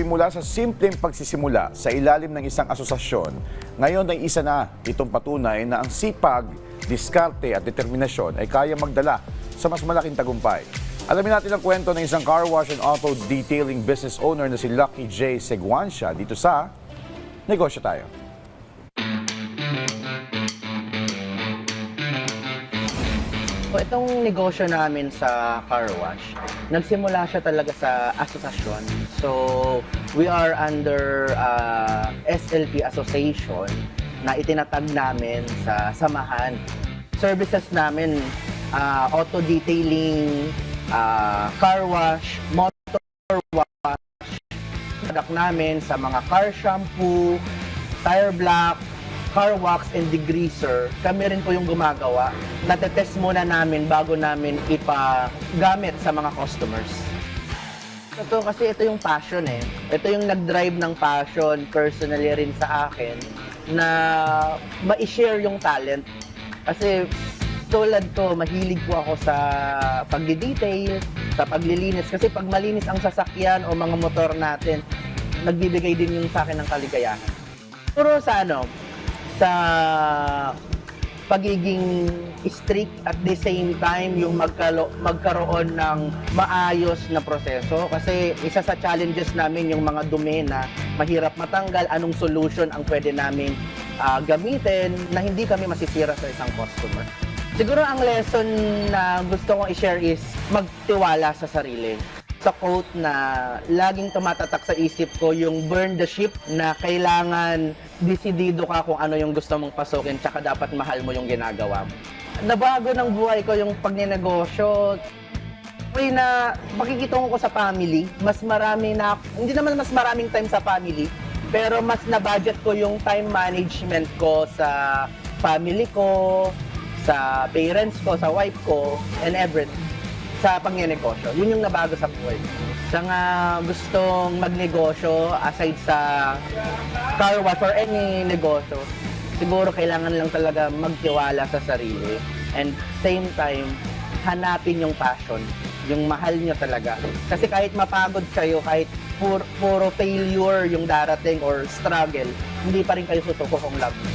nagsimula sa simpleng pagsisimula sa ilalim ng isang asosasyon, ngayon ay isa na itong patunay na ang sipag, diskarte at determinasyon ay kaya magdala sa mas malaking tagumpay. Alamin natin ang kwento ng isang car wash and auto detailing business owner na si Lucky J. Seguancia dito sa Negosyo Tayo. So, itong negosyo namin sa car wash, nagsimula siya talaga sa asosasyon. So, we are under SLP Association na itinatag namin sa samahan. Services namin, auto detailing, car wash, motor wash, product namin sa mga car shampoo, tire block, car wax and degreaser, kami rin po yung gumagawa. Natetest muna namin bago namin ipagamit sa mga customers. Ito kasi ito yung passion eh. Ito yung nag-drive ng passion personally rin sa akin na ma-share yung talent. Kasi tulad ko, mahilig po ako sa pagdi-detail, sa paglilinis. Kasi pag malinis ang sasakyan o mga motor natin, nagbibigay din yung sa akin ng kaligayahan. Pero sa pagiging strict at the same time yung magkaroon ng maayos na proseso kasi isa sa challenges namin yung mga dumi na mahirap matanggal, anong solution ang pwede namin gamitin na hindi kami masisira sa isang customer. Siguro ang lesson na gusto kong i-share is magtiwala sa sarili. Sa quote na laging tumatatak sa isip ko yung burn the ship na kailangan desidido ka kung ano yung gusto mong pasukin tsaka dapat mahal mo yung ginagawa mo. Nabago ng buhay ko yung pagnenegosyo. Uy na makikitungo ko sa family, mas marami na, hindi naman mas maraming time sa family, pero mas na-budget ko yung time management ko sa family ko, sa parents ko, sa wife ko, and everything. Sa pagnenegosyo. Yun yung nabago sa buhay. Sa nga gustong magnegosyo, aside sa car wash or any negosyo, siguro kailangan lang talaga magtiwala sa sarili. And same time, hanapin yung passion. Yung mahal nyo talaga. Kasi kahit mapagod kayo, kahit puro failure yung darating or struggle, hindi pa rin kayo sutuko kung love nyo.